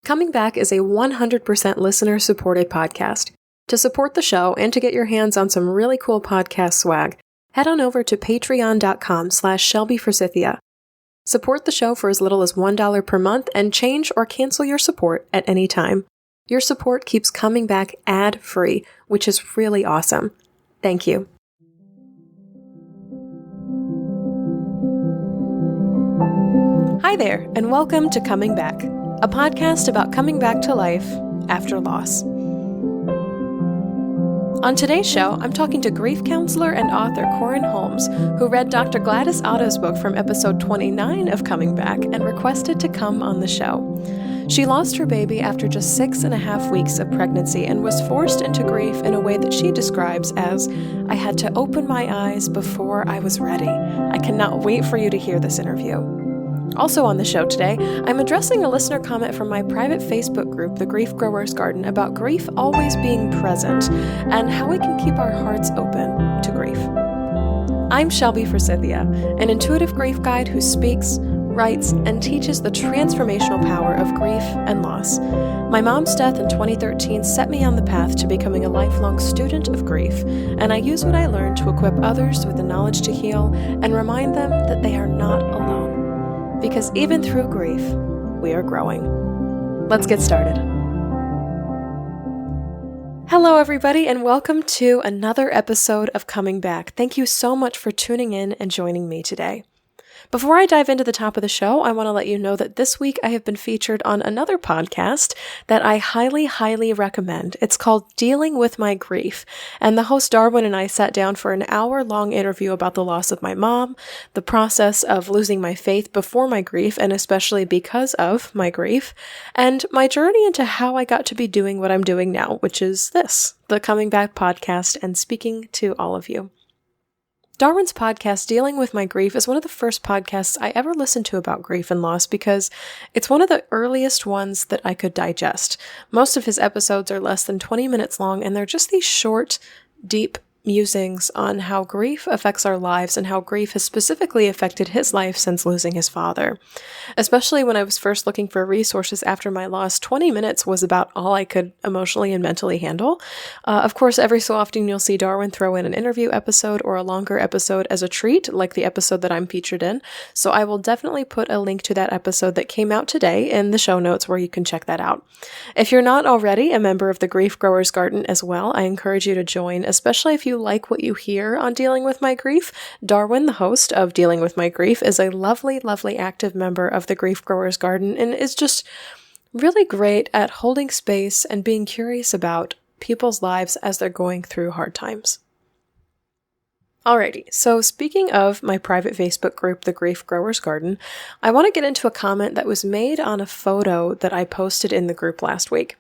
Coming Back is a 100% listener-supported podcast. To support the show and to get your hands on some really cool podcast swag, head on over to patreon.com/ShelbyForsythia. Support the show for as little as $1 per month and change or cancel your support at any time. Your support keeps Coming Back ad-free, which is really awesome. Thank you. Hi there, and welcome to Coming Back, a podcast about coming back to life after loss. On today's show, I'm talking to grief counselor and author Karin Holmes, who read Dr. Gladys Otto's book from episode 29 of Coming Back and requested to come on the show. She lost her baby after just 6.5 weeks of pregnancy and was forced into grief in a way that she describes as, "I had to open my eyes before I was ready." I cannot wait for you to hear this interview. Also on the show today, I'm addressing a listener comment from my private Facebook group, The Grief Growers Garden, about grief always being present and how we can keep our hearts open to grief. I'm Shelby Forsythia, an intuitive grief guide who speaks, writes, and teaches the transformational power of grief and loss. My mom's death in 2013 set me on the path to becoming a lifelong student of grief, and I use what I learned to equip others with the knowledge to heal and remind them that they are not alone. Because even through grief, we are growing. Let's get started. Hello, everybody, and welcome to another episode of Coming Back. Thank you so much for tuning in and joining me today. Before I dive into the top of the show, I want to let you know that this week I have been featured on another podcast that I highly, highly recommend. It's called Dealing with My Grief, and the host Darwyn and I sat down for an hour-long interview about the loss of my mom, the process of losing my faith before my grief, and especially because of my grief, and my journey into how I got to be doing what I'm doing now, which is this, the Coming Back podcast, and speaking to all of you. Darwyn's podcast, Dealing with My Grief, is one of the first podcasts I ever listened to about grief and loss because it's one of the earliest ones that I could digest. Most of his episodes are less than 20 minutes long, and they're just these short, deep musings on how grief affects our lives and how grief has specifically affected his life since losing his father. Especially when I was first looking for resources after my loss, 20 minutes was about all I could emotionally and mentally handle. Of course, every so often you'll see Darwyn throw in an interview episode or a longer episode as a treat, like the episode that I'm featured in. So I will definitely put a link to that episode that came out today in the show notes where you can check that out. If you're not already a member of the Grief Growers Garden as well, I encourage you to join, especially if you like what you hear on Dealing with My Grief. Darwyn, the host of Dealing with My Grief, is a lovely, lovely active member of the Grief Growers Garden and is just really great at holding space and being curious about people's lives as they're going through hard times. Alrighty, so speaking of my private Facebook group, The Grief Growers Garden, I want to get into a comment that was made on a photo that I posted in the group last week.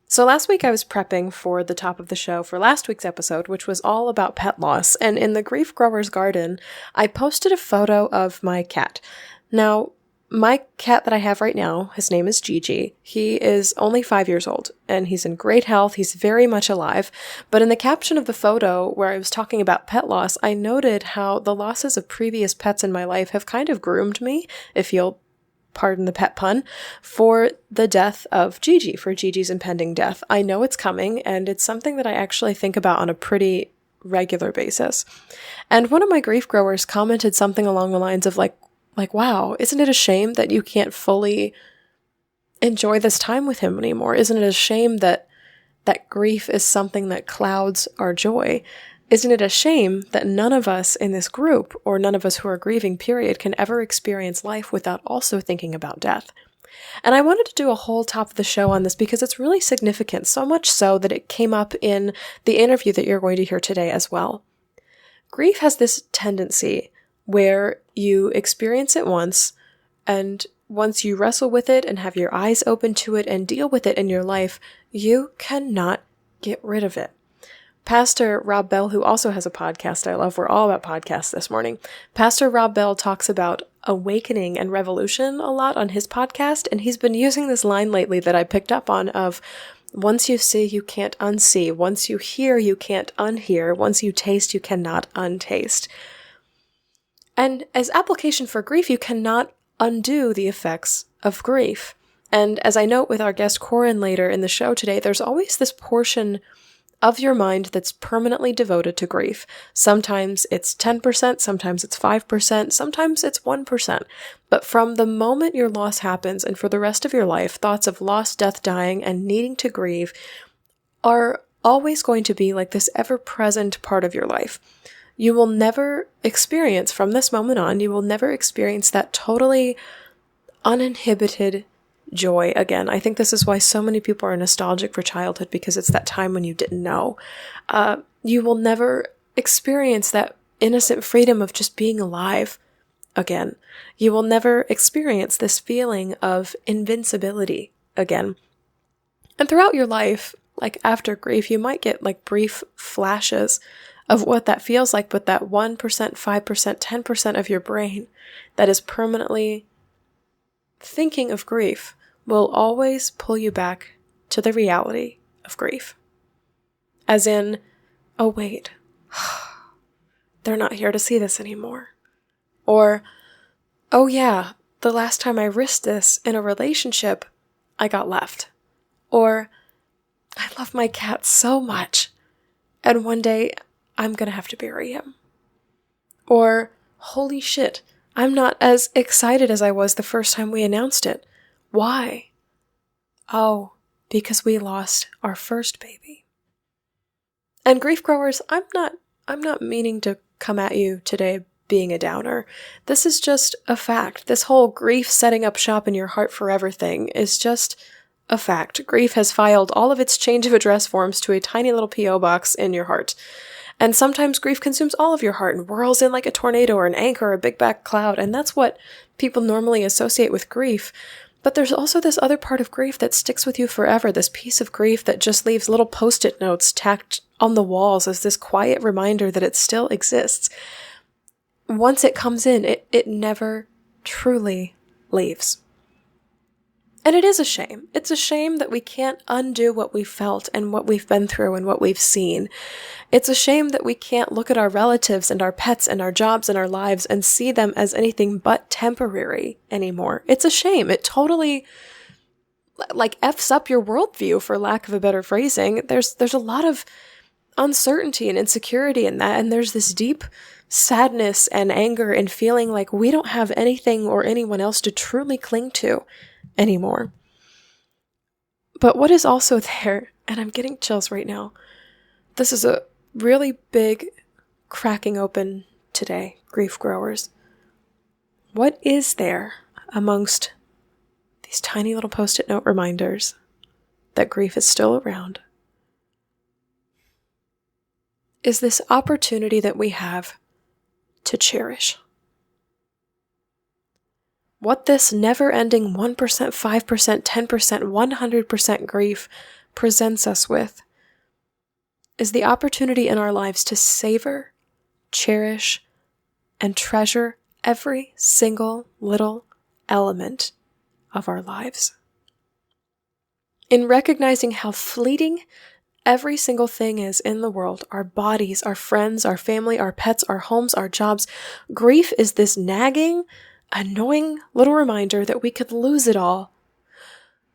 So last week I was prepping for the top of the show for last week's episode, which was all about pet loss, and in the Grief Growers Garden, I posted a photo of my cat. Now, my cat that I have right now, his name is Gigi. He is only 5 years old, and he's in great health. He's very much alive. But in the caption of the photo where I was talking about pet loss, I noted how the losses of previous pets in my life have kind of groomed me, if you'll pardon the pet pun, for the death of Gigi, for Gigi's impending death. I know it's coming, and it's something that I actually think about on a pretty regular basis. And one of my grief growers commented something along the lines of like, wow, isn't it a shame that you can't fully enjoy this time with him anymore? Isn't it a shame that grief is something that clouds our joy? Isn't it a shame that none of us in this group, or none of us who are grieving, period, can ever experience life without also thinking about death? And I wanted to do a whole top of the show on this because it's really significant, so much so that it came up in the interview that you're going to hear today as well. Grief has this tendency where you experience it once, and once you wrestle with it and have your eyes open to it and deal with it in your life, you cannot get rid of it. Pastor Rob Bell, who also has a podcast I love, we're all about podcasts this morning. Pastor Rob Bell talks about awakening and revolution a lot on his podcast, and he's been using this line lately that I picked up on of, once you see, you can't unsee. Once you hear, you can't unhear. Once you taste, you cannot untaste. And as application for grief, you cannot undo the effects of grief. And as I note with our guest Karin later in the show today, there's always this portion of your mind that's permanently devoted to grief. Sometimes it's 10%, sometimes it's 5%, sometimes it's 1%. But from the moment your loss happens and for the rest of your life, thoughts of loss, death, dying, and needing to grieve are always going to be like this ever-present part of your life. You will never experience, from this moment on, you will never experience that totally uninhibited joy again. I think this is why so many people are nostalgic for childhood, because it's that time when you didn't know. You will never experience that innocent freedom of just being alive again. You will never experience this feeling of invincibility again. And throughout your life, like after grief, you might get like brief flashes of what that feels like, but that 1%, 5%, 10% of your brain that is permanently thinking of grief will always pull you back to the reality of grief. As in, oh wait, they're not here to see this anymore. Or, oh yeah, the last time I risked this in a relationship, I got left. Or, I love my cat so much, and one day I'm gonna have to bury him. Or, holy shit, I'm not as excited as I was the first time we announced it. Why? Oh, because we lost our first baby. And grief growers, I'm not meaning to come at you today being a downer. This is just a fact. This whole grief setting up shop in your heart forever thing is just a fact. Grief has filed all of its change of address forms to a tiny little P.O. box in your heart. And sometimes grief consumes all of your heart and whirls in like a tornado or an anchor or a big black cloud, and that's what people normally associate with grief. But there's also this other part of grief that sticks with you forever, this piece of grief that just leaves little post-it notes tacked on the walls as this quiet reminder that it still exists. Once it comes in, it never truly leaves. And it is a shame. It's a shame that we can't undo what we've felt and what we've been through and what we've seen. It's a shame that we can't look at our relatives and our pets and our jobs and our lives and see them as anything but temporary anymore. It's a shame. It totally like F's up your worldview, for lack of a better phrasing. There's a lot of uncertainty and insecurity in that, and there's this deep sadness and anger and feeling like we don't have anything or anyone else to truly cling to anymore. But what is also there, and I'm getting chills right now, this is a really big cracking open today, grief growers. What is there amongst these tiny little post-it note reminders that grief is still around? Is this opportunity that we have to cherish. What this never-ending 1%, 5%, 10%, 100% grief presents us with is the opportunity in our lives to savor, cherish, and treasure every single little element of our lives. In recognizing how fleeting every single thing is in the world, our bodies, our friends, our family, our pets, our homes, our jobs, grief is this nagging, annoying little reminder that we could lose it all.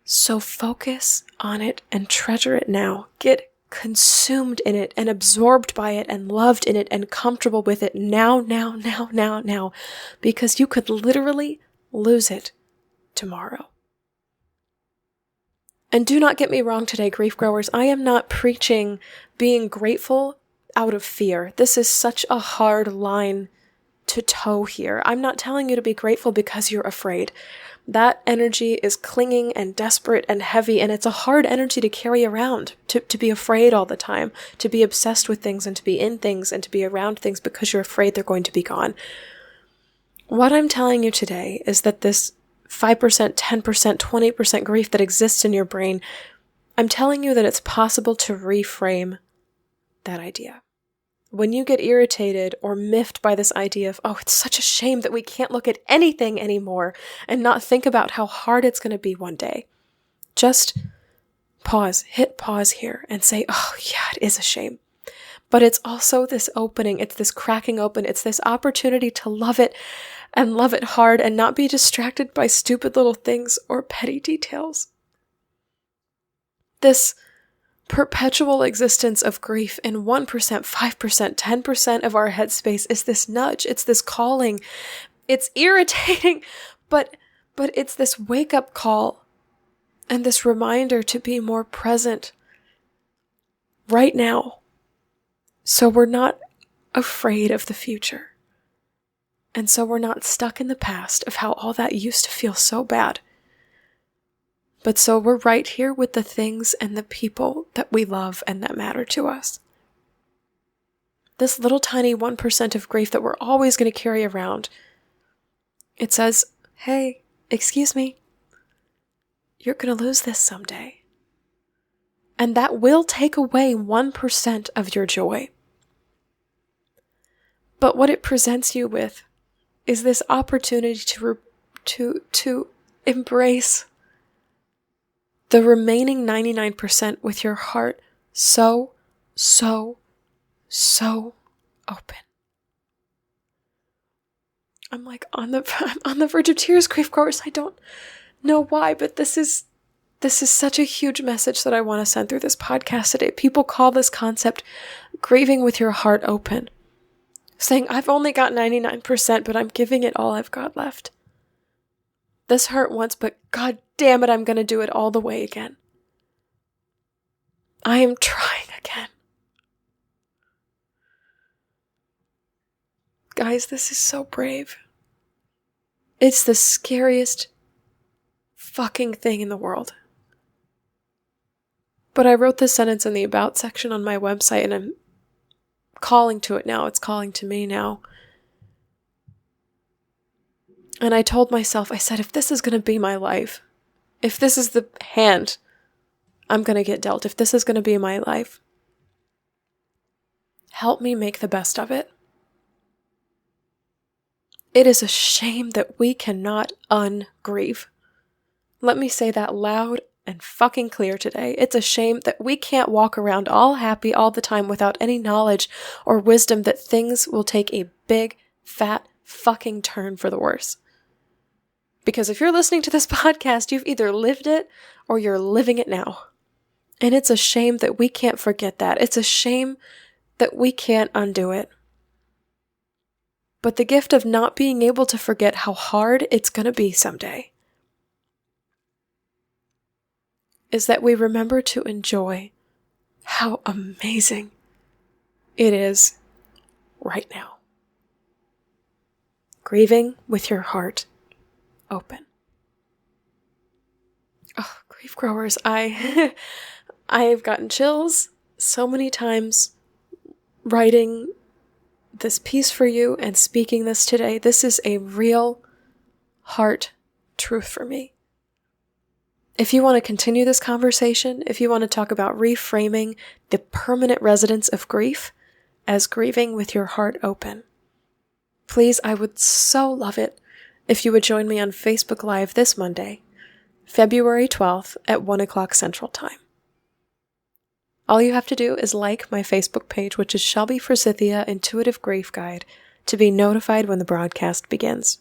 So focus on it and treasure it now. Get consumed in it and absorbed by it and loved in it and comfortable with it now, because you could literally lose it tomorrow. And do not get me wrong today, grief growers. I am not preaching being grateful out of fear. This is such a hard line to toe here. I'm not telling you to be grateful because you're afraid. That energy is clinging and desperate and heavy, and it's a hard energy to carry around, to be afraid all the time, to be obsessed with things and to be in things and to be around things because you're afraid they're going to be gone. What I'm telling you today is that this 5%, 10%, 20% grief that exists in your brain, I'm telling you that it's possible to reframe that idea. When you get irritated or miffed by this idea of, oh, it's such a shame that we can't look at anything anymore and not think about how hard it's going to be one day, just pause, hit pause here and say, oh yeah, it is a shame. But it's also this opening, it's this cracking open, it's this opportunity to love it and love it hard and not be distracted by stupid little things or petty details. This perpetual existence of grief in 1%, 5%, 10% of our headspace is this nudge. It's this calling. It's irritating, but it's this wake-up call and this reminder to be more present right now, so we're not afraid of the future. And so we're not stuck in the past of how all that used to feel so bad. But so we're right here with the things and the people that we love and that matter to us. This little tiny 1% of grief that we're always going to carry around, it says, hey, excuse me, you're going to lose this someday. And that will take away 1% of your joy. But what it presents you with is this opportunity to embrace the remaining 99% with your heart so open. I'm on the verge of tears, grief growers. I don't know why, but this is such a huge message that I want to send through this podcast today. People call this concept grieving with your heart open, saying, I've only got 99%, but I'm giving it all I've got left. This hurt once, but God damn it, I'm going to do it all the way again. I am trying again. Guys, this is so brave. It's the scariest fucking thing in the world. But I wrote this sentence in the About section on my website, and I'm calling to it now. It's calling to me now. And I told myself, I said, if this is going to be my life, if this is the hand I'm going to get dealt, if this is going to be my life, help me make the best of it. It is a shame that we cannot un-grieve. Let me say that loud and fucking clear today. It's a shame that we can't walk around all happy all the time without any knowledge or wisdom that things will take a big, fat, fucking turn for the worse. Because if you're listening to this podcast, you've either lived it or you're living it now. And it's a shame that we can't forget that. It's a shame that we can't undo it. But the gift of not being able to forget how hard it's going to be someday is that we remember to enjoy how amazing it is right now. Grieving with your heart open. Oh, grief growers, I've gotten chills so many times writing this piece for you and speaking this today. This is a real heart truth for me. If you want to continue this conversation, if you want to talk about reframing the permanent residence of grief as grieving with your heart open, please, I would so love it if you would join me on Facebook Live this Monday, February 12th at 1 o'clock Central Time. All you have to do is like my Facebook page, which is Shelby Forsythia Intuitive Grief Guide, to be notified when the broadcast begins.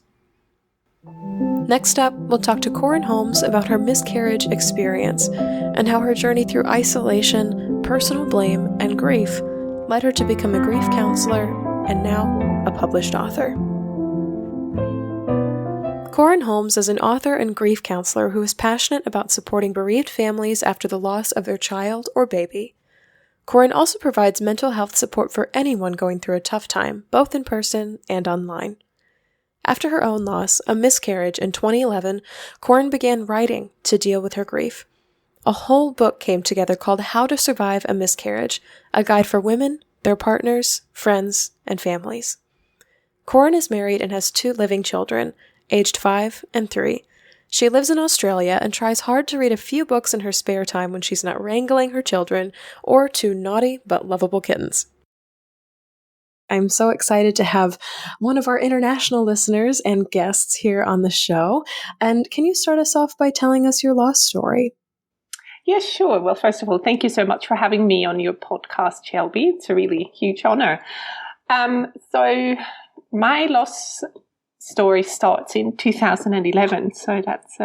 Next up, we'll talk to Karin Holmes about her miscarriage experience and how her journey through isolation, personal blame, and grief led her to become a grief counselor and now a published author. Karin Holmes is an author and grief counselor who is passionate about supporting bereaved families after the loss of their child or baby. Karin also provides mental health support for anyone going through a tough time, both in person and online. After her own loss, a miscarriage in 2011, Karin began writing to deal with her grief. A whole book came together called How to Survive a Miscarriage, a guide for women, their partners, friends, and families. Karin is married and has 2 living children, aged 5 and 3. She lives in Australia and tries hard to read a few books in her spare time when she's not wrangling her children or 2 naughty but lovable kittens. I'm so excited to have one of our international listeners and guests here on the show. And can you start us off by telling us your loss story? Yes, sure. Well, first of all, thank you so much for having me on your podcast, Shelby. It's a really huge honor. So my loss story starts in 2011, so that's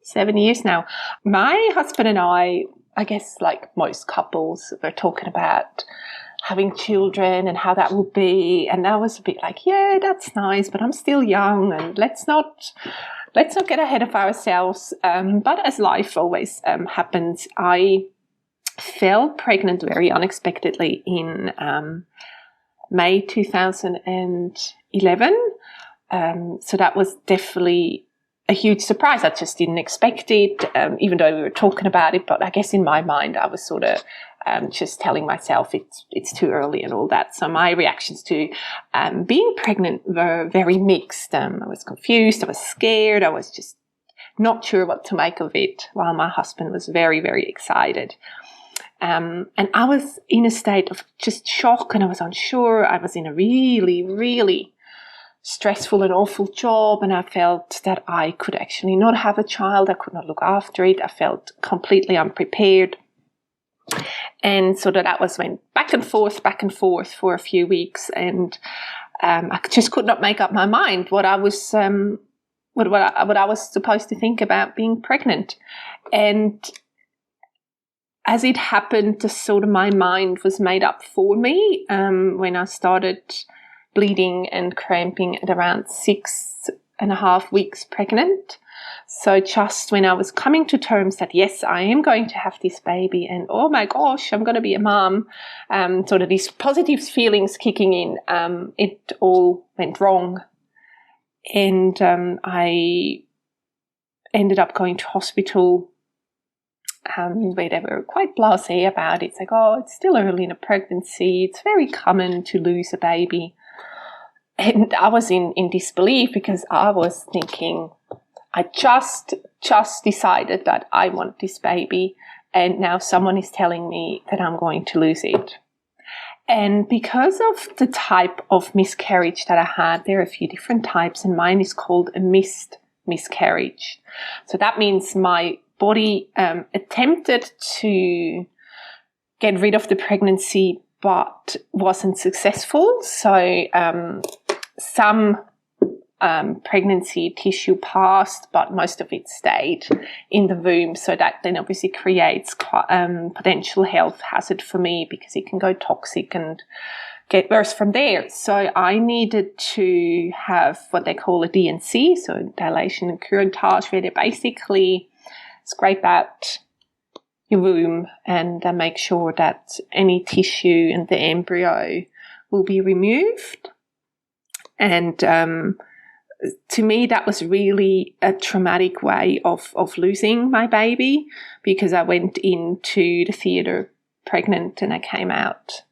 7 years now. My husband and I guess like most couples, we're talking about having children and how that will be, and I was a bit like, yeah, that's nice, but I'm still young, and let's not get ahead of ourselves. But as life always happens, I fell pregnant very unexpectedly in May 2011. So that was definitely a huge surprise. I just didn't expect it, even though we were talking about it. But I guess in my mind, I was sort of just telling myself it's too early and all that. So my reactions to being pregnant were very mixed. I was confused. I was scared. I was just not sure what to make of it, while my husband was very, very excited. And I was in a state of just shock, and I was unsure. I was in a really, really stressful and awful job, and I felt that I could actually not have a child. I could not look after it. I felt completely unprepared. And so that was went back and forth for a few weeks, and I just could not make up my mind what I was what I was supposed to think about being pregnant. And as it happened, the sort of my mind was made up for me when I started bleeding and cramping at around 6.5 weeks pregnant. So just when I was coming to terms that, yes, I am going to have this baby, and oh my gosh, I'm going to be a mom, sort of these positive feelings kicking in, it all went wrong. And I ended up going to hospital where they were quite blasé about it. It's like, oh, it's still early in a pregnancy. It's very common to lose a baby. And I was in disbelief, because I was thinking, I just decided that I want this baby, and now someone is telling me that I'm going to lose it. And because of the type of miscarriage that I had, there are a few different types, and mine is called a missed miscarriage. So that means my body attempted to get rid of the pregnancy but wasn't successful. So some pregnancy tissue passed, but most of it stayed in the womb. So that then obviously creates potential health hazard for me, because it can go toxic and get worse from there. So I needed to have what they call a D&C, so dilation and curettage, where they basically scrape out your womb and make sure that any tissue and the embryo will be removed. And to me, that was really a traumatic way of losing my baby, because I went into the theatre pregnant and I came out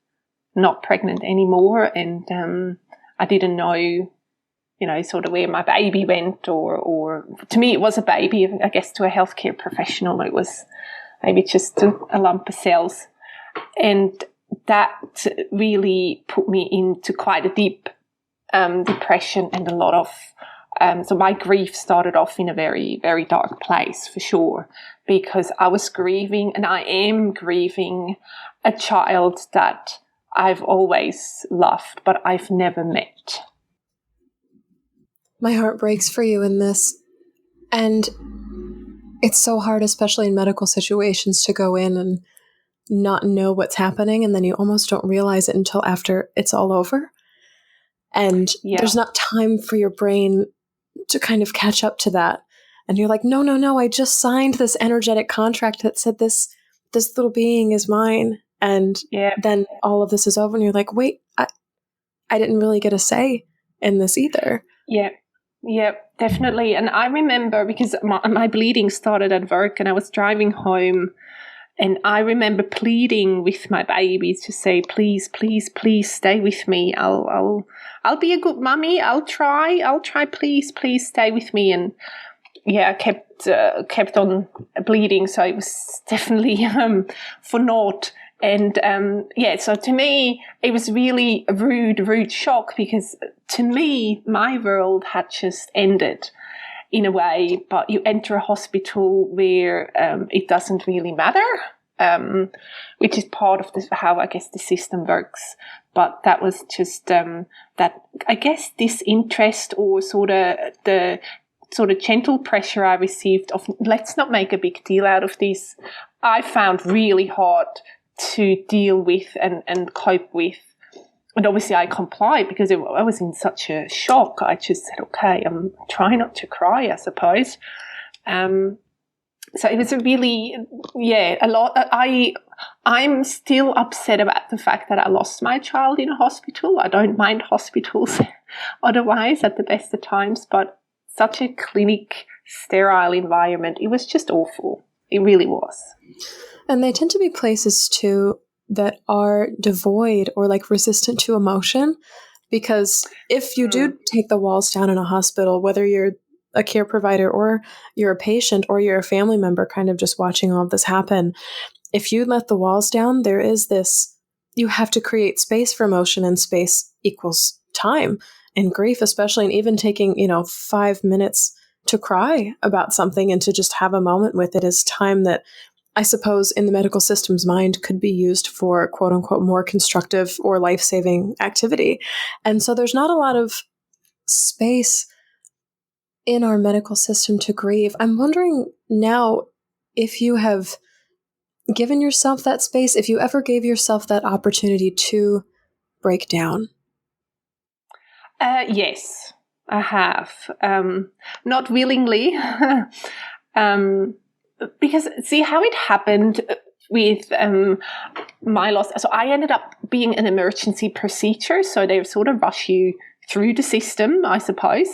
not pregnant anymore, and I didn't know, sort of where my baby went, or to me it was a baby. I guess to a healthcare professional it was maybe just a lump of cells, and that really put me into quite a deep depression and a lot of so my grief started off in a very, very dark place, for sure, because I was grieving, and I am grieving, a child that I've always loved but I've never met. My heart breaks for you in this, and it's so hard, especially in medical situations, to go in and not know what's happening, and then you almost don't realize it until after it's all over. And there's not time for your brain to kind of catch up to that. And you're like, no, I just signed this energetic contract that said this little being is mine. And then all of this is over, and you're like, wait, I didn't really get a say in this either. Yeah, definitely. And I remember, because my bleeding started at work, and I was driving home, and I remember pleading with my baby to say, please, please, please stay with me. I'll be a good mummy. I'll try. Please, please stay with me. And I kept on bleeding. So it was definitely for naught. And so to me, it was really a rude shock, because to me, my world had just ended in a way. But you enter a hospital where it doesn't really matter which is part of this, how I guess the system works. But that was just that, I guess, disinterest or sort of the sort of gentle pressure I received of let's not make a big deal out of this, I found really hard to deal with and cope with. And obviously I complied because I was in such a shock. I just said, okay, I'm trying not to cry, I suppose. So it was a really, a lot. I'm still upset about the fact that I lost my child in a hospital. I don't mind hospitals otherwise at the best of times, but such a clinic, sterile environment, it was just awful. It really was. And they tend to be places too that are devoid or like resistant to emotion, because if you do take the walls down in a hospital, whether you're a care provider or you're a patient or you're a family member kind of just watching all of this happen, if you let the walls down, there is this, you have to create space for emotion, and space equals time in grief, especially, and even taking, 5 minutes to cry about something and to just have a moment with it is time that I suppose in the medical system's mind could be used for quote unquote more constructive or life-saving activity. And so there's not a lot of space in our medical system to grieve. I'm wondering now if you have given yourself that space, if you ever gave yourself that opportunity to break down. Yes, I have. Not willingly. Because see how it happened with my loss. So I ended up being an emergency procedure. So they sort of rush you through the system, I suppose,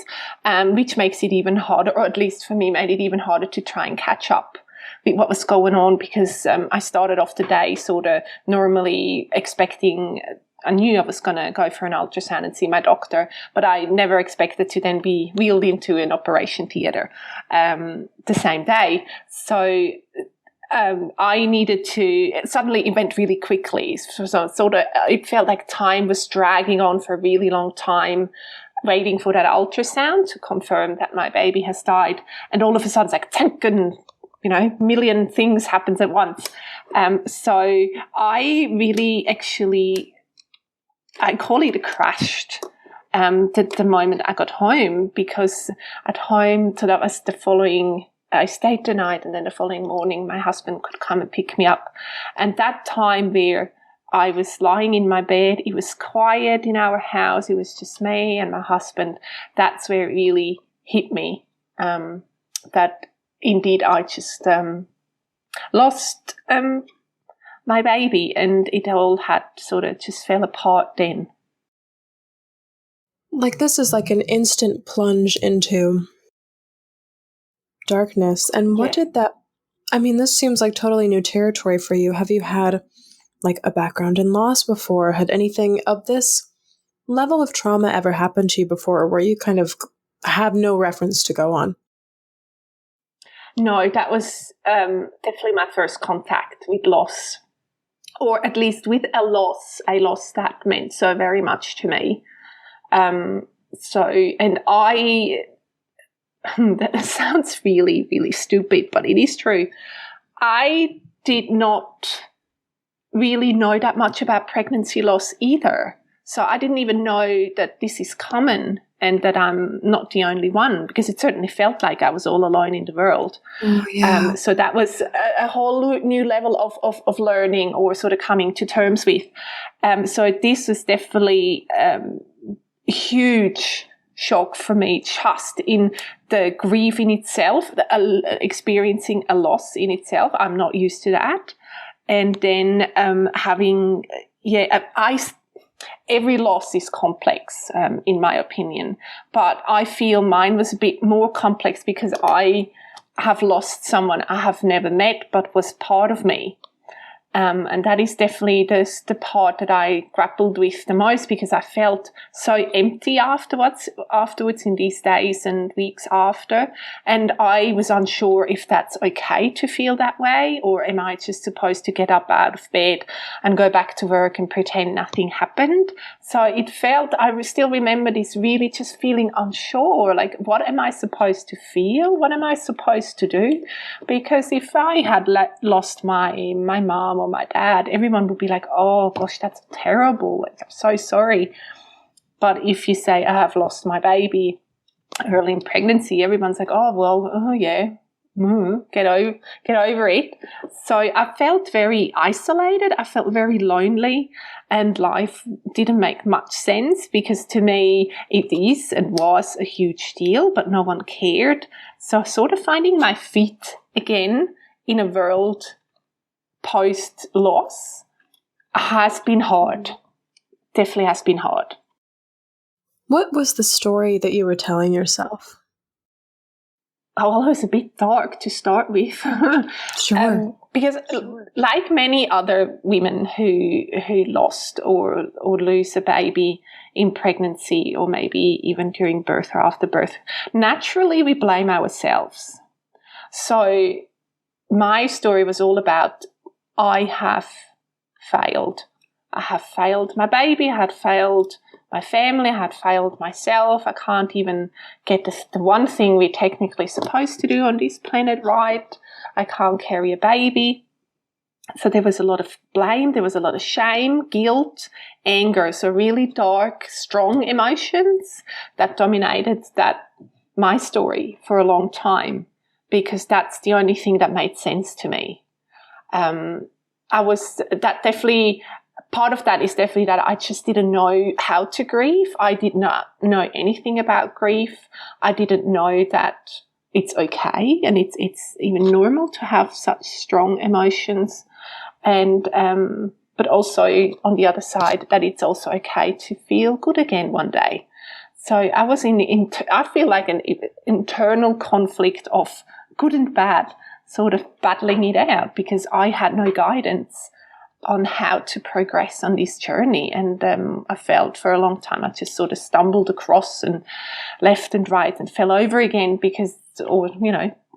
which makes it even harder, or at least for me, made it even harder to try and catch up with what was going on, because I started off the day sort of normally expecting, I knew I was going to go for an ultrasound and see my doctor, but I never expected to then be wheeled into an operation theatre the same day. So I needed to, suddenly it went really quickly. So sort of, it felt like time was dragging on for a really long time, waiting for that ultrasound to confirm that my baby has died. And all of a sudden it's like, thank and million things happens at once. So I really actually, I call it a crashed the moment I got home, because at home, so that was the following, I stayed the night, and then the following morning my husband could come and pick me up. And that time where I was lying in my bed, it was quiet in our house, it was just me and my husband, that's where it really hit me, that indeed I just lost my baby, and it all had sort of just fell apart then. Like this is like an instant plunge into darkness. And what did that, I mean, this seems like totally new territory for you. Have you had like a background in loss before? Had anything of this level of trauma ever happened to you before, or where you kind of have no reference to go on? No, that was definitely my first contact with loss, or at least with a loss that meant so very much to me. And that sounds really, really stupid, but it is true. I did not really know that much about pregnancy loss either. So I didn't even know that this is common and that I'm not the only one, because it certainly felt like I was all alone in the world. Oh, yeah. So that was a whole new level of learning, or sort of coming to terms with. So this was definitely huge shock for me, just in the grief in itself, experiencing a loss in itself. I'm not used to that. And then having, every loss is complex, in my opinion. But I feel mine was a bit more complex because I have lost someone I have never met but was part of me. And that is definitely the part that I grappled with the most, because I felt so empty afterwards in these days and weeks after. And I was unsure if that's okay to feel that way, or am I just supposed to get up out of bed and go back to work and pretend nothing happened? So I still remember this really just feeling unsure, like, what am I supposed to feel? What am I supposed to do? Because if I had lost my mom or my dad, everyone would be like, oh gosh, that's terrible, like, I'm so sorry. But if you say, I have lost my baby early in pregnancy, everyone's like, oh well, oh yeah, get over it. So I felt very isolated, I felt very lonely, and life didn't make much sense, because to me it is and was a huge deal, but no one cared. So sort of finding my feet again in a world post-loss has been hard. Definitely has been hard. What was the story that you were telling yourself? Oh, well, it was a bit dark to start with. Sure. Because like many other women who lost or lose a baby in pregnancy, or maybe even during birth or after birth, naturally we blame ourselves. So my story was all about, I have failed. I have failed my baby, I had failed my family, I had failed myself. I can't even get the one thing we're technically supposed to do on this planet right. I can't carry a baby. So there was a lot of blame, there was a lot of shame, guilt, anger. So really dark, strong emotions that dominated my story for a long time, because that's the only thing that made sense to me. Part of that is definitely that I just didn't know how to grieve. I did not know anything about grief. I didn't know that it's okay and it's even normal to have such strong emotions, and but also on the other side that it's also okay to feel good again one day. So I was I feel like an internal conflict of good and bad, sort of battling it out, because I had no guidance on how to progress on this journey. And I felt for a long time I just sort of stumbled across and left and right and fell over again,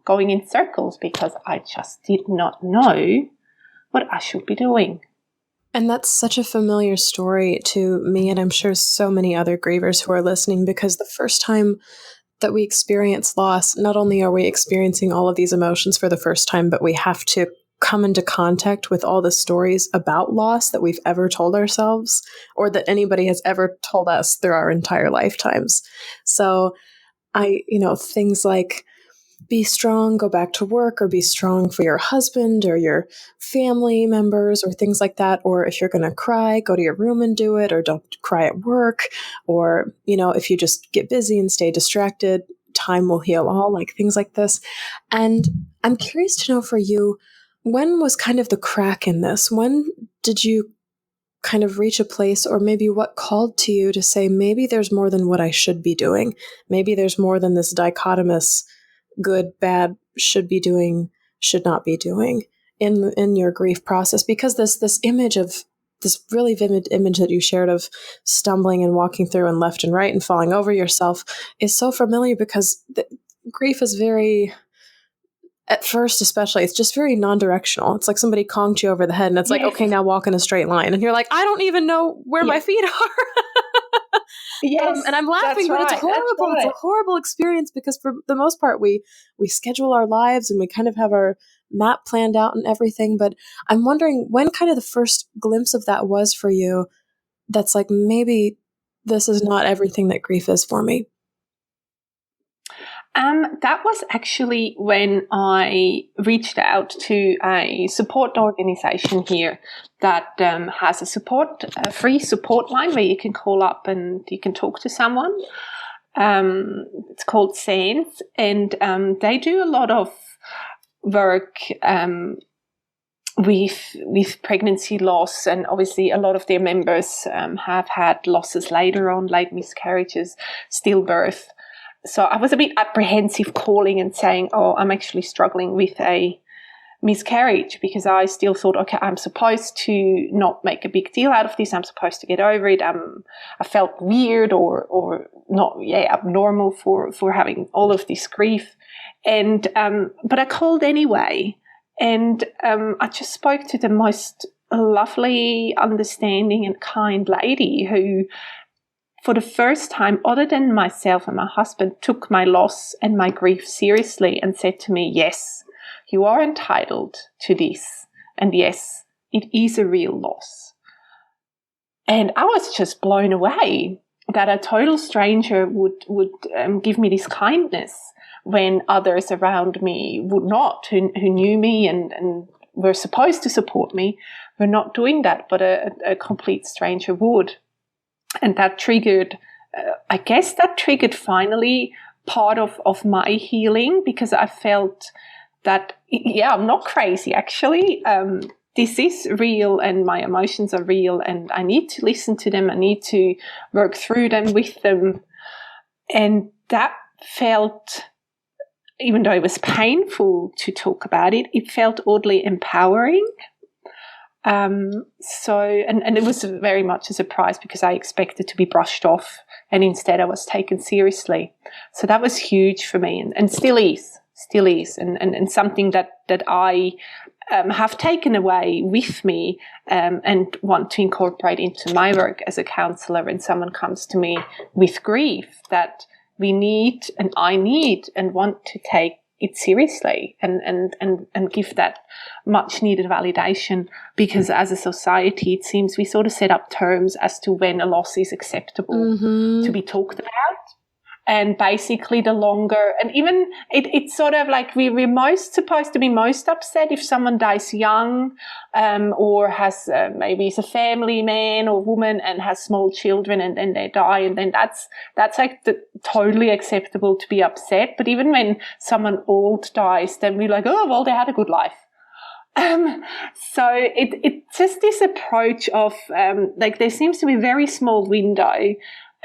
going in circles, because I just did not know what I should be doing. And that's such a familiar story to me, and I'm sure so many other grievers who are listening, because the first time that we experience loss, not only are we experiencing all of these emotions for the first time, but we have to come into contact with all the stories about loss that we've ever told ourselves, or that anybody has ever told us through our entire lifetimes. So things like be strong, go back to work, or be strong for your husband or your family members, or things like that. Or if you're going to cry, go to your room and do it, or don't cry at work. Or, if you just get busy and stay distracted, time will heal all, like things like this. And I'm curious to know for you, when was kind of the crack in this? When did you kind of reach a place, or maybe what called to you to say, maybe there's more than what I should be doing? Maybe there's more than this dichotomous good, bad, should be doing, should not be doing in your grief process? Because this image of this really vivid image that you shared of stumbling and walking through and left and right and falling over yourself is so familiar, because grief is very, at first especially, it's just very non-directional. It's like somebody conked you over the head and it's like, okay, now walk in a straight line. And you're like, I don't even know where my feet are. Yes, and I'm laughing, but it's horrible. Right. It's a horrible experience, because for the most part, we schedule our lives and we kind of have our map planned out and everything. But I'm wondering when kind of the first glimpse of that was for you, that's like, maybe this is not everything that grief is for me. That was actually when I reached out to a support organization here that has a free support line where you can call up and you can talk to someone. It's called SANS, and they do a lot of work with pregnancy loss, and obviously a lot of their members have had losses later on, late miscarriages, stillbirth. So I was a bit apprehensive calling and saying, oh, I'm actually struggling with a miscarriage, because I still thought, okay, I'm supposed to not make a big deal out of this. I'm supposed to get over it. I felt weird or not, abnormal for having all of this grief. And, but I called anyway. And I just spoke to the most lovely, understanding and kind lady who, for the first time, other than myself and my husband, took my loss and my grief seriously and said to me, yes, you are entitled to this. And yes, it is a real loss. And I was just blown away that a total stranger would give me this kindness when others around me would not, who knew me and were supposed to support me, were not doing that, but a complete stranger would. And that triggered, finally part of my healing, because I felt that, I'm not crazy, actually. This is real and my emotions are real and I need to listen to them. I need to work through them with them. And that felt, even though it was painful to talk about it, it felt oddly empowering. And it was very much a surprise because I expected to be brushed off and instead I was taken seriously. So that was huge for me and still is, and something that I have taken away with me and want to incorporate into my work as a counselor when someone comes to me with grief, that we need and I need and want to take it seriously and give that much needed validation, because as a society it seems we sort of set up terms as to when a loss is acceptable to be talked about. And basically the longer, and even it's sort of like we're most supposed to be most upset if someone dies young, or has maybe is a family man or woman and has small children and then they die, and then that's like totally acceptable to be upset. But even when someone old dies, then we're like, oh well, they had a good life. So it just this approach of like there seems to be a very small window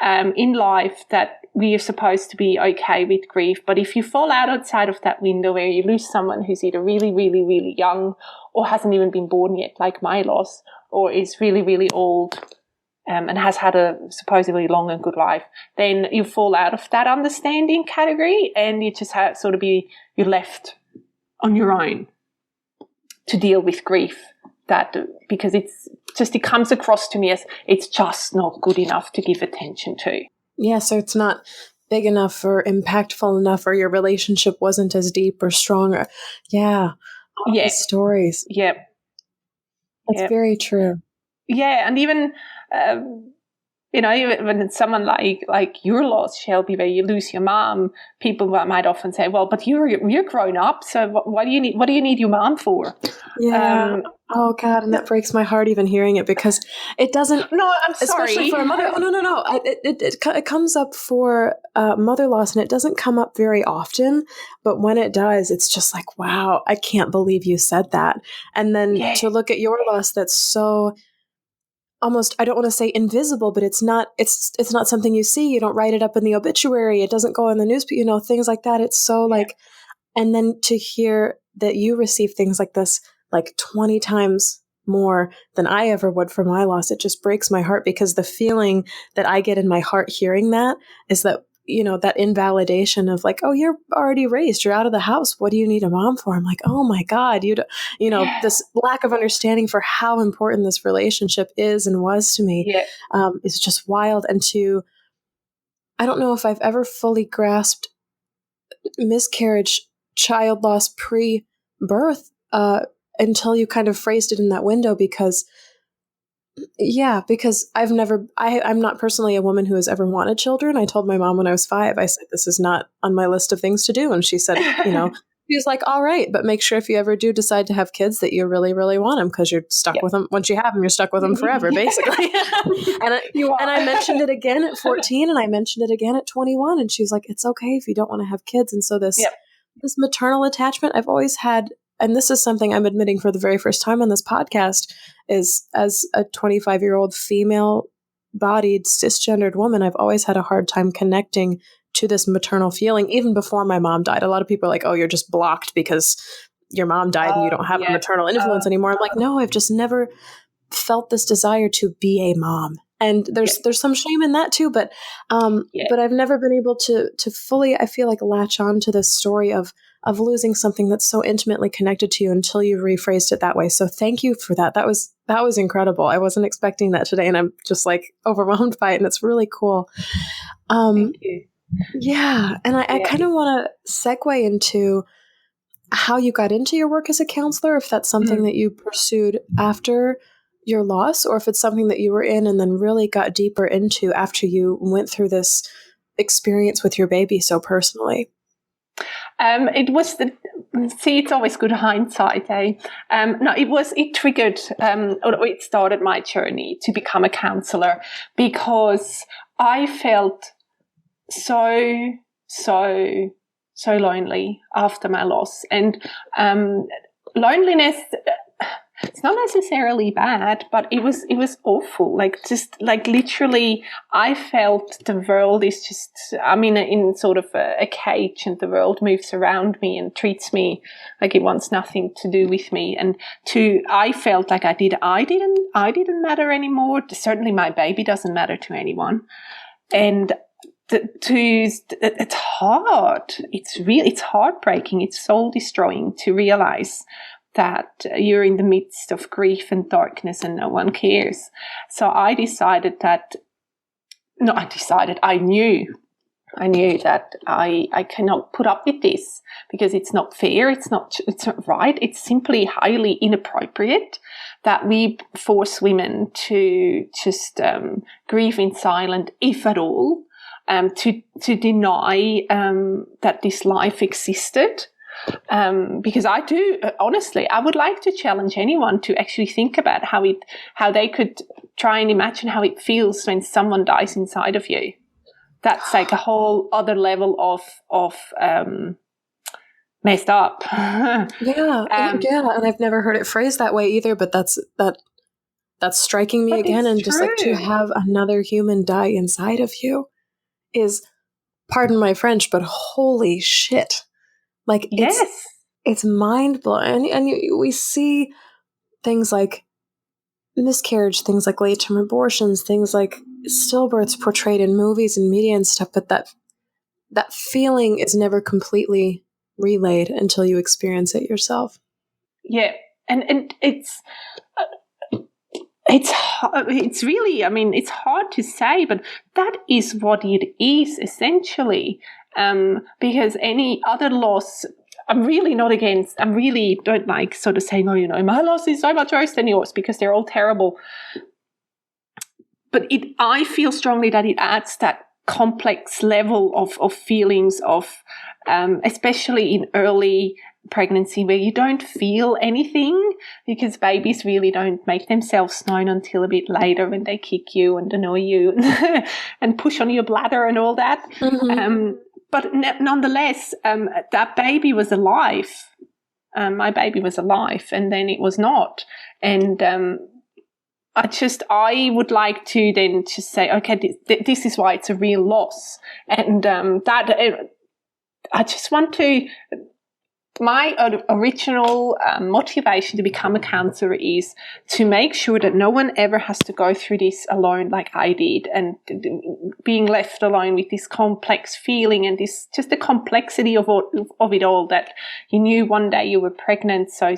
in life that we are supposed to be okay with grief. But if you fall outside of that window where you lose someone who's either really, really, really young or hasn't even been born yet, like my loss, or is really, really old and has had a supposedly long and good life, then you fall out of that understanding category and you just have you're left on your own to deal with grief. That because it comes across to me as it's just not good enough to give attention to. Yeah, so it's not big enough or impactful enough, or your relationship wasn't as deep or strong. Yeah. Stories. Yep. That's very true. Yeah, and even when it's someone like your loss, Shelby, where you lose your mom, people might often say, "Well, but you're grown up, so what do you need your mom for?" Yeah. Oh God, and that breaks my heart even hearing it, because it doesn't. No, I'm sorry. Especially for a mother. No. It comes up for mother loss, and it doesn't come up very often. But when it does, it's just like, wow, I can't believe you said that. And then to look at your loss, that's so. Almost, I don't want to say invisible, but it's not something you see. You don't write it up in the obituary. It doesn't go in the newspaper, things like that. It's so like, and then to hear that you receive things like this, like 20 times more than I ever would for my loss, it just breaks my heart, because the feeling that I get in my heart hearing that is that, that invalidation of like, oh, you're already raised, you're out of the house. What do you need a mom for? I'm like, oh my God, this lack of understanding for how important this relationship is and was to me is just wild. And I don't know if I've ever fully grasped miscarriage, child loss pre-birth, until you kind of phrased it in that window, because I'm not personally a woman who has ever wanted children. I told my mom when I was 5, I said, this is not on my list of things to do. And she said, she was like, all right, but make sure if you ever do decide to have kids that you really, really want them, because you're stuck with them. Once you have them, you're stuck with them forever, basically. and I mentioned it again at 14 and I mentioned it again at 21. And she was like, it's okay if you don't want to have kids. And so this maternal attachment I've always had, and this is something I'm admitting for the very first time on this podcast, is as a 25-year-old female-bodied cisgendered woman, I've always had a hard time connecting to this maternal feeling, even before my mom died. A lot of people are like, oh, you're just blocked because your mom died and you don't have a maternal influence anymore. I'm like, no, I've just never felt this desire to be a mom. And there's some shame in that too, but I've never been able to fully, I feel like, latch on to this story of losing something that's so intimately connected to you until you rephrased it that way. So thank you for that. That was incredible. I wasn't expecting that today, and I'm just like overwhelmed by it, and it's really cool. Thank you. Yeah, and I kind of want to segue into how you got into your work as a counselor, if that's something that you pursued after your loss, or if it's something that you were in and then really got deeper into after you went through this experience with your baby so personally. It's always good hindsight, eh? It triggered, or it started my journey to become a counselor, because I felt so lonely after my loss. And loneliness, it's not necessarily bad, but it was awful. Like literally, I felt the world is just, I'm in sort of a cage, and the world moves around me and treats me like it wants nothing to do with me. And I felt like I didn't matter anymore. Certainly my baby doesn't matter to anyone. And it's hard. It's heartbreaking. It's soul destroying to realize that you're in the midst of grief and darkness and no one cares. So I knew that I cannot put up with this, because it's not fair. It's not right. It's simply highly inappropriate that we force women to just grieve in silence, if at all, to deny that this life existed. Because I do, honestly, I would like to challenge anyone to actually think about how they could try and imagine how it feels when someone dies inside of you. That's like a whole other level of messed up. Yeah, and I've never heard it phrased that way either. But that's striking me again, and just like to have another human die inside of you is, pardon my French, but holy shit. Like, it's mind-blowing. And we see things like miscarriage, things like late-term abortions, things like stillbirths portrayed in movies and media and stuff, but that feeling is never completely relayed until you experience it yourself. Yeah, and it's really, it's hard to say, but that is what it is essentially. Because any other loss, I really don't like sort of saying, my loss is so much worse than yours, because they're all terrible. But I feel strongly that it adds that complex level of feelings of, especially in early pregnancy, where you don't feel anything, because babies really don't make themselves known until a bit later, when they kick you and annoy you and push on your bladder and all that. Mm-hmm. But nonetheless, that baby was alive. My baby was alive, and then it was not. And I would like to then just say, okay, this is why it's a real loss. And I just want to. My original motivation to become a counsellor is to make sure that no one ever has to go through this alone like I did, and being left alone with this complex feeling and this just the complexity of it all, that you knew one day you were pregnant, so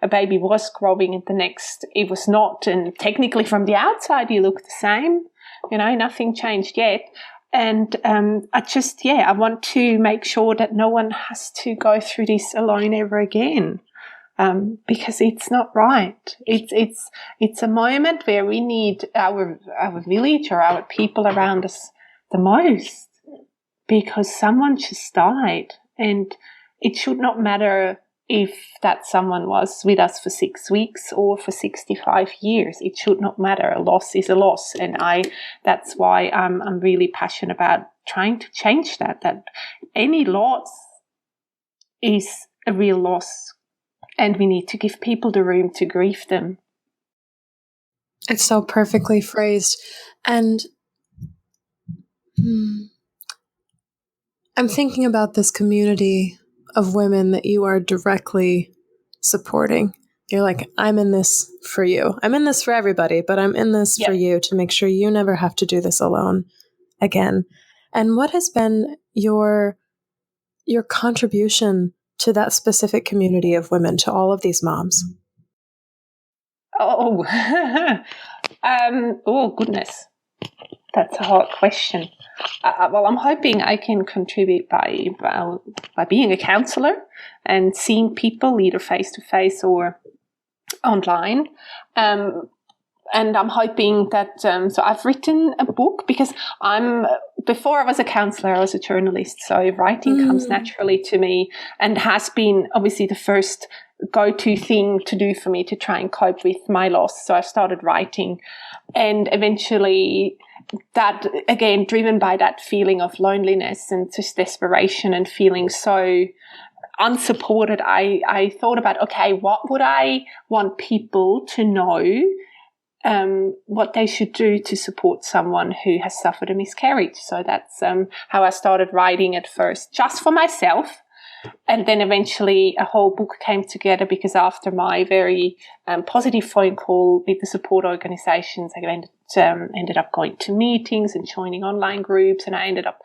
a baby was growing, and the next it was not, and technically from the outside you look the same, nothing changed yet. And I want to make sure that no one has to go through this alone ever again, because it's not right. It's a moment where we need our village or our people around us the most, because someone just died, and it should not matter if that someone was with us for 6 weeks or for 65 years. It should not matter. A loss is a loss. And that's why I'm really passionate about trying to change that any loss is a real loss, and we need to give people the room to grieve them. It's so perfectly phrased. And I'm thinking about this community of women that you are directly supporting. You're like, I'm in this for you. I'm in this for everybody, but I'm in this for you to make sure you never have to do this alone again. And what has been your contribution to that specific community of women, to all of these moms? Oh, oh goodness, that's a hard question. Well, I'm hoping I can contribute by being a counselor and seeing people either face to face or online. And I'm hoping that, so I've written a book because before I was a counselor, I was a journalist. So writing comes naturally to me and has been obviously the first go-to thing to do for me to try and cope with my loss. So I started writing, and eventually that, again, driven by that feeling of loneliness and just desperation and feeling so unsupported, I thought about, okay, what would I want people to know, what they should do to support someone who has suffered a miscarriage. So that's how I started writing at first, just for myself. And then eventually a whole book came together because after my very positive phone call with the support organisations, I ended up going to meetings and joining online groups, and I ended up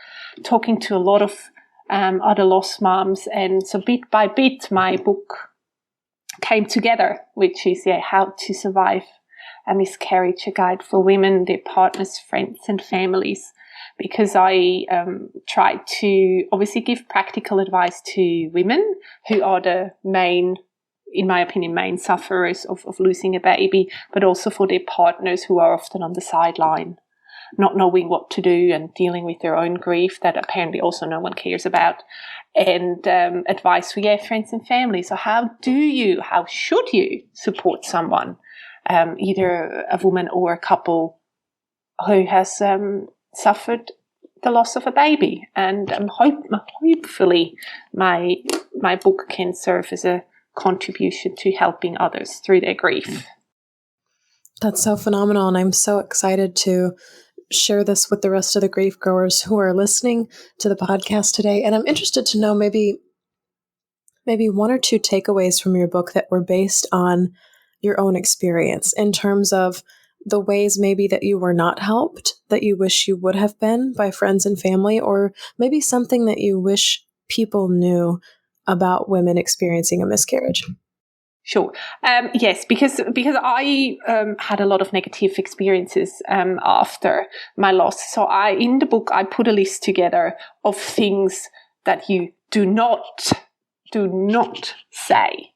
talking to a lot of other lost moms. And so bit by bit, my book came together, which is How to Survive a Miscarriage, a guide for women, their partners, friends and families, because I tried to obviously give practical advice to women who are the main, in my opinion, main sufferers of losing a baby, but also for their partners who are often on the sideline, not knowing what to do and dealing with their own grief that apparently also no one cares about, and advice for friends and family. So how should you support someone, either a woman or a couple who has suffered the loss of a baby? And hopefully my book can serve as a contribution to helping others through their grief. That's so phenomenal, and I'm so excited to share this with the rest of the grief growers who are listening to the podcast today. And I'm interested to know maybe one or two takeaways from your book that were based on your own experience, in terms of the ways maybe that you were not helped, that you wish you would have been by friends and family, or maybe something that you wish people knew about women experiencing a miscarriage. Sure. Yes, because I had a lot of negative experiences after my loss. So in the book, I put a list together of things that you do not say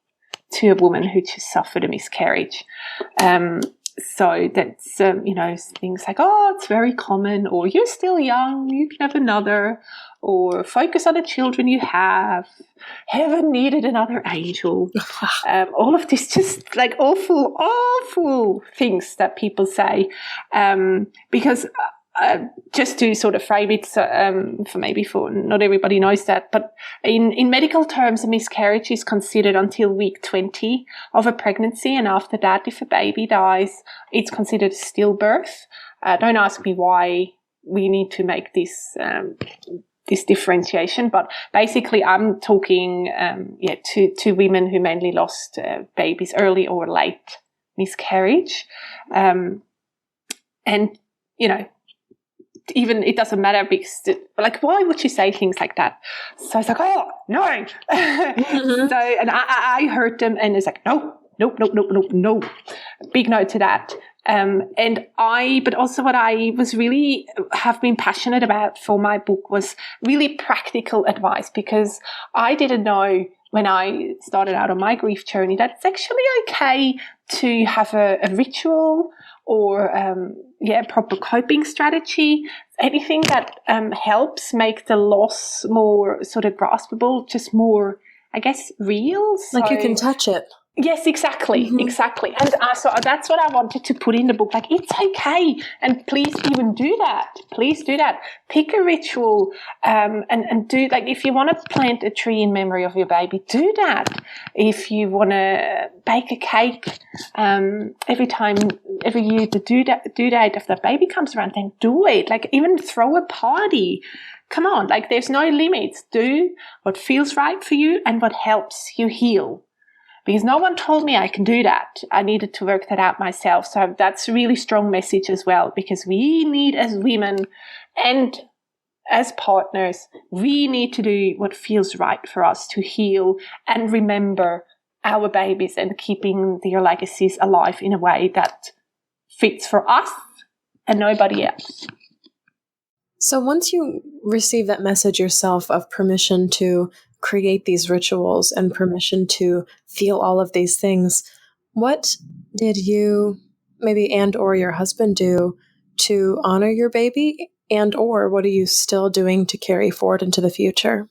to a woman who just suffered a miscarriage. So that's, things like, oh, it's very common, or you're still young, you can have another, or focus on the children you have, heaven needed another angel. All of this just like awful things that people say, because just to sort of frame it, for not everybody knows that, but in medical terms, a miscarriage is considered until week 20 of a pregnancy, and after that, if a baby dies, it's considered stillbirth. Don't ask me why we need to make this differentiation, but basically, I'm talking to women who mainly lost babies early or late miscarriage, and even it doesn't matter because, like, why would you say things like that? So it's like, oh, no. Mm-hmm. So, and I heard them, and it's like, no. Big no to that. But also what I was really have been passionate about for my book was really practical advice, because I didn't know when I started out on my grief journey that it's actually okay to have a ritual or proper coping strategy, anything that helps make the loss more sort of graspable, just more, I guess, real. Like you can touch it. Yes, exactly. And so that's what I wanted to put in the book. Like, it's okay. And please even do that. Please do that. Pick a ritual and do, like, if you want to plant a tree in memory of your baby, do that. If you want to bake a cake every year the due date of the baby comes around, then do it. Like, even throw a party. come on, like there's no limits. Do what feels right for you and what helps you heal. Because no one told me I can do that. I needed to work that out myself. So that's a really strong message as well, because we need, as women and as partners, we need to do what feels right for us to heal and remember our babies and keeping their legacies alive in a way that fits for us and nobody else. So once you receive that message yourself of permission to create these rituals and permission to feel all of these things, what did you maybe and or your husband do to honor your baby, and or what are you still doing to carry forward into the future?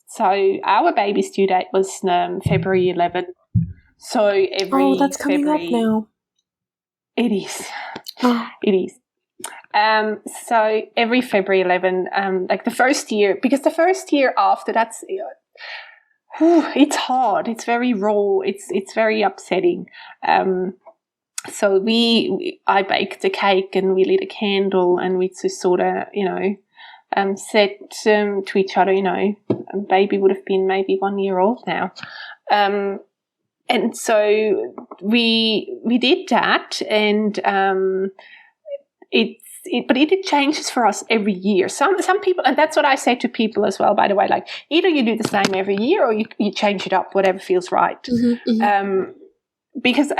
So our baby's due date was February 11. So every that's coming February, up now. It is. Oh. It is. So every February 11, like the first year, because the first year after that's, it's hard. It's very raw. It's very upsetting. So I baked a cake and we lit a candle and we just sort of, said to each other, baby would have been maybe 1 year old now. And so we did that, and but it changes for us every year. Some people, and that's what I say to people as well, by the way, like either you do the same every year or you change it up, whatever feels right. Mm-hmm, mm-hmm. Because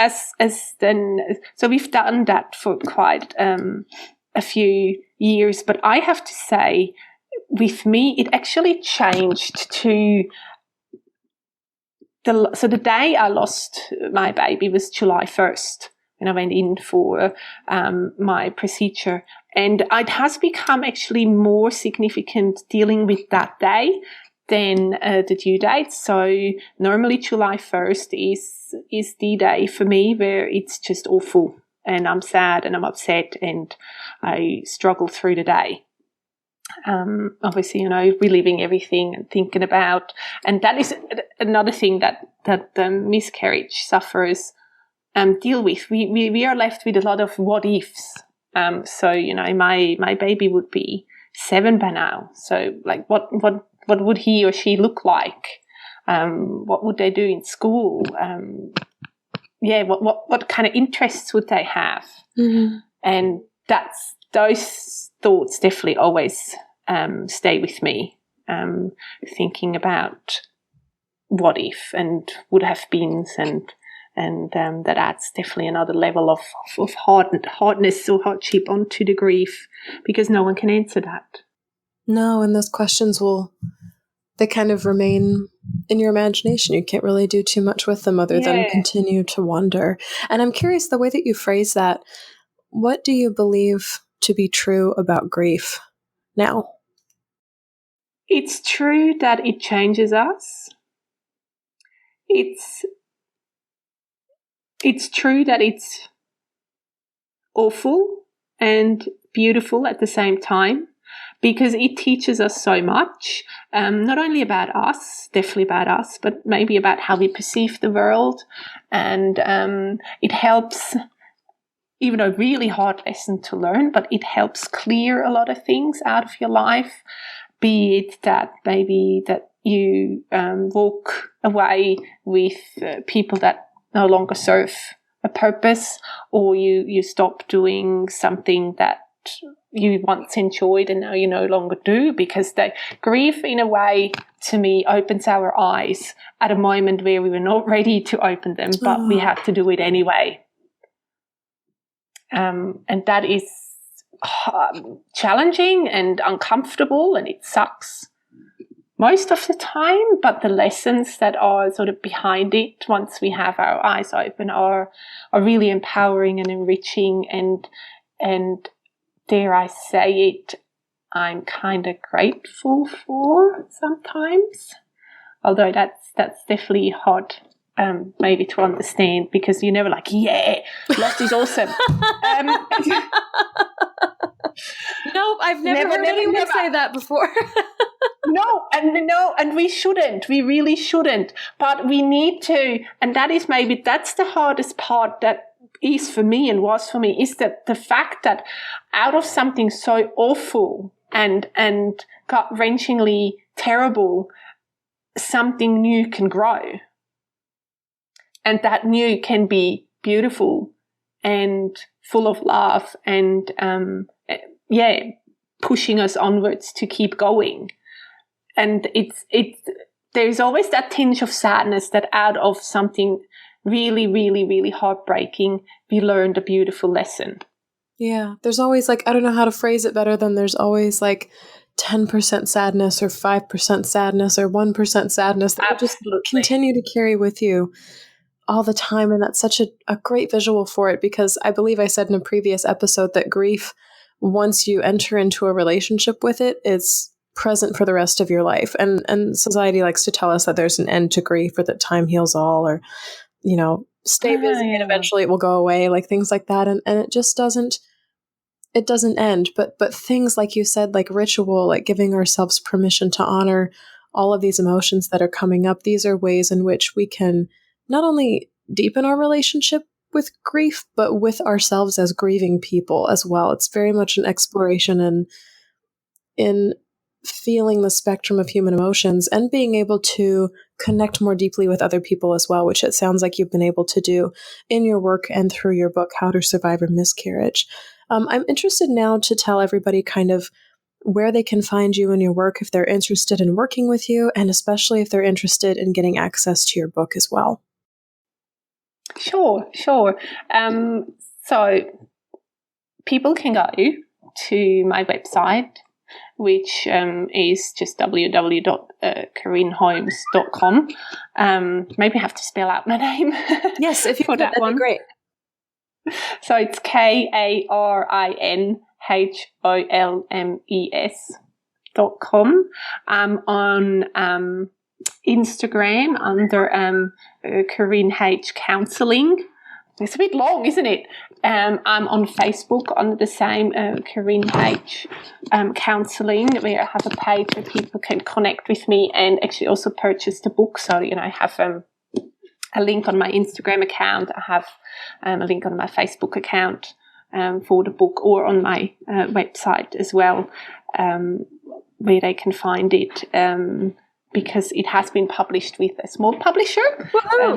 so we've done that for quite a few years, but I have to say, with me, it actually changed to the day I lost my baby was July 1st. When I went in for my procedure. And it has become actually more significant dealing with that day than the due date. So normally July 1st is the day for me where it's just awful and I'm sad and I'm upset and I struggle through the day. Obviously, reliving everything and thinking about, and that is another thing that the miscarriage sufferers deal with. We are left with a lot of what ifs. So my baby would be 7 by now. So like what would he or she look like? What would they do in school? What kind of interests would they have? Mm-hmm. And those thoughts definitely always stay with me. Thinking about what if and would have beens and that adds definitely another level of hardness or hardship onto the grief, because no one can answer that. No, and those questions they kind of remain in your imagination. You can't really do too much with them other than continue to wonder. And I'm curious, the way that you phrase that, what do you believe to be true about grief now? It's true that it changes us. It's true that it's awful and beautiful at the same time, because it teaches us so much, not only about us, definitely about us, but maybe about how we perceive the world. And it helps, even a really hard lesson to learn, but it helps clear a lot of things out of your life, be it that maybe that you walk away with people that no longer serve a purpose, or you stop doing something that you once enjoyed and now you no longer do, because the grief, in a way, to me, opens our eyes at a moment where we were not ready to open them, but we had to do it anyway. And that is challenging and uncomfortable, and it sucks most of the time, but the lessons that are sort of behind it, once we have our eyes open, are really empowering and enriching, and dare I say it, I'm kind of grateful for sometimes, although that's definitely hard maybe to understand, because you're never like, yeah, lost is awesome. Nope, I've never heard anyone say that before. No, and we shouldn't. We really shouldn't. But we need to, and that's the hardest part that is for me and was for me, is that the fact that out of something so awful and gut-wrenchingly terrible, something new can grow. And that new can be beautiful and full of love and, pushing us onwards to keep going. And there's always that tinge of sadness that out of something really, really, really heartbreaking, we learned a beautiful lesson. Yeah. There's always I don't know how to phrase it better than there's always 10% sadness or 5% sadness or 1% sadness that will just continue to carry with you all the time. And that's such a great visual for it, because I believe I said in a previous episode that grief, once you enter into a relationship with it, is present for the rest of your life. And society likes to tell us that there's an end to grief, or that time heals all, or, stay busy and eventually it will go away, things like that. And it just doesn't end. But things like you said, like ritual, like giving ourselves permission to honor all of these emotions that are coming up. These are ways in which we can not only deepen our relationship with grief, but with ourselves as grieving people as well. It's very much an exploration in feeling the spectrum of human emotions and being able to connect more deeply with other people as well, which it sounds like you've been able to do in your work and through your book, How to Survive a Miscarriage. I'm interested now to tell everybody kind of where they can find you and your work if they're interested in working with you, and especially if they're interested in getting access to your book as well. Sure. So people can go to my website, which is just www.karinholmes.com. Maybe I have to spell out my name. Yes, if you for could, that that'd one. be great. So it's KarinHolmes.com. I'm on Instagram under Karin H Counselling. It's a bit long, isn't it? I'm on Facebook under the same Karin H Counselling, where I have a page where people can connect with me and actually also purchase the book. So, I have a link on my Instagram account. I have a link on my Facebook account for the book, or on my website as well, where they can find it, because it has been published with a small publisher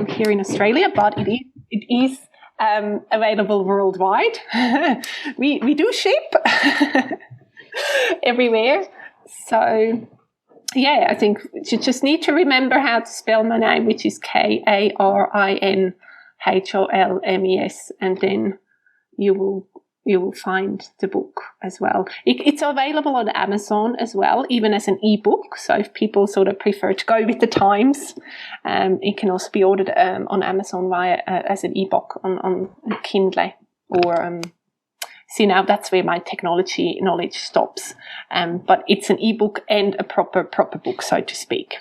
here in Australia, but it is available worldwide. We do ship everywhere. So, yeah, I think you just need to remember how to spell my name, which is KarinHolmes, and then you will find the book as well. It's available on Amazon as well, even as an ebook. So if people sort of prefer to go with the times, it can also be ordered on Amazon as an ebook on Kindle, or see, now that's where my technology knowledge stops. But it's an ebook and a proper book, so to speak.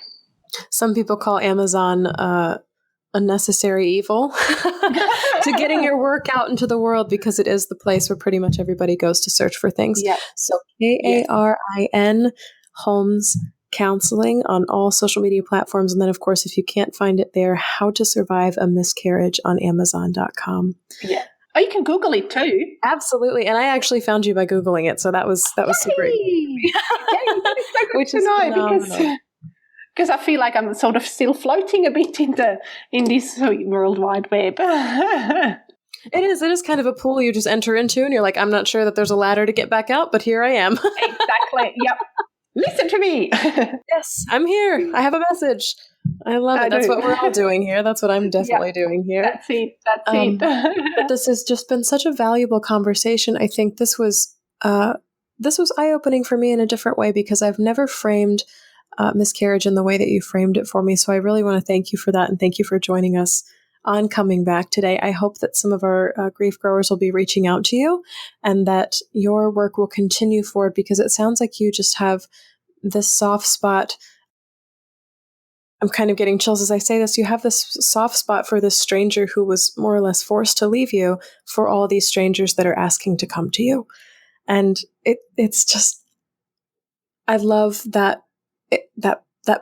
Some people call Amazon a necessary evil to getting your work out into the world, because it is the place where pretty much everybody goes to search for things. Yeah. So Karin Holmes Counseling on all social media platforms. And then, of course, if you can't find it there, How to Survive a Miscarriage on Amazon.com. Yeah. Oh, you can Google it too. Absolutely. And I actually found you by Googling it. So that was super easy. Which is phenomenal. Because I feel like I'm sort of still floating a bit in this World Wide Web. It is kind of a pool you just enter into, and you're like, I'm not sure that there's a ladder to get back out, but here I am. Exactly. Yep. Listen to me. Yes, I'm here. I have a message. I love it. That's what we're all doing here. That's what I'm definitely doing here. That's it. But this has just been such a valuable conversation. I think this was eye-opening for me in a different way, because I've never framed miscarriage in the way that you framed it for me. So I really want to thank you for that, and thank you for joining us on Coming Back today. I hope that some of our grief growers will be reaching out to you, and that your work will continue forward, because it sounds like you just have this soft spot. I'm kind of getting chills as I say this. You have this soft spot for this stranger who was more or less forced to leave you, for all these strangers that are asking to come to you. And it's just, I love that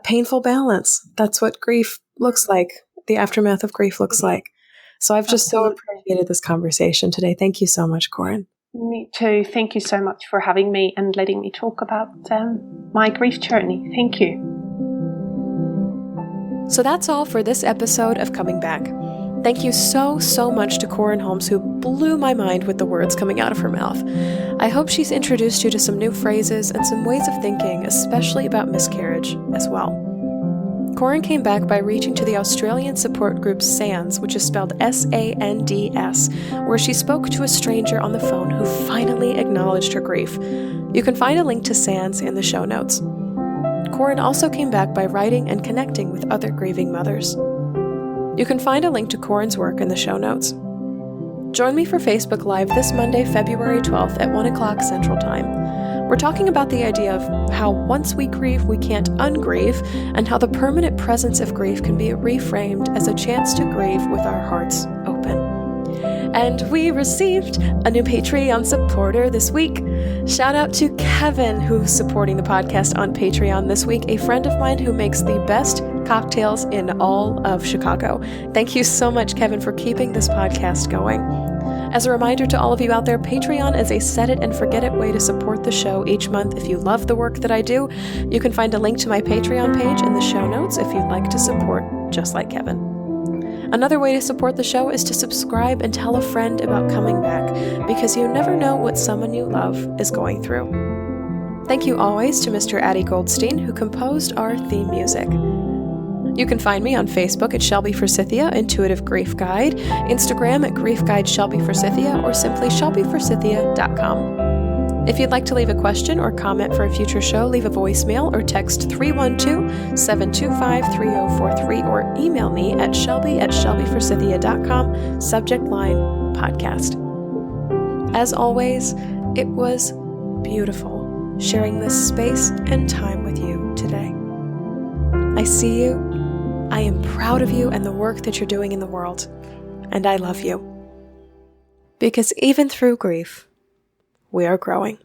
painful balance. That's what grief looks like. The aftermath of grief looks like. So I've just so appreciated this conversation today. Thank you so much, Karin. Me too. Thank you so much for having me and letting me talk about my grief journey. Thank you. So that's all for this episode of Coming Back. Thank you so much to Karin Holmes, who blew my mind with the words coming out of her mouth. I hope she's introduced you to some new phrases and some ways of thinking, especially about miscarriage as well. Karin came back by reaching to the Australian support group SANDS, which is spelled SANDS, where she spoke to a stranger on the phone who finally acknowledged her grief. You can find a link to SANDS in the show notes. Karin also came back by writing and connecting with other grieving mothers. You can find a link to Karin's work in the show notes. Join me for Facebook Live this Monday, February 12th at 1 o'clock Central Time. We're talking about the idea of how once we grieve, we can't un-grieve, and how the permanent presence of grief can be reframed as a chance to grieve with our hearts open. And we received a new Patreon supporter this week. Shout out to Kevin, who's supporting the podcast on Patreon this week, a friend of mine who makes the best cocktails in all of Chicago. Thank you so much, Kevin, for keeping this podcast going. As a reminder to all of you out there, Patreon is a set it and forget it way to support the show each month. If you love the work that I do, you can find a link to my Patreon page in the show notes if you'd like to support just like Kevin. Another way to support the show is to subscribe and tell a friend about Coming Back, because you never know what someone you love is going through. Thank you always to Mr. Addie Goldstein, who composed our theme music. You can find me on Facebook at Shelby Forsythia, Intuitive Grief Guide, Instagram at Grief Guide Shelby Forsythia, or simply shelbyforsythia.com. If you'd like to leave a question or comment for a future show, leave a voicemail or text 312-725-3043 or email me at shelbyforsythia.com, subject line podcast. As always, it was beautiful sharing this space and time with you today. I see you. I am proud of you and the work that you're doing in the world, and I love you. Because even through grief, we are growing.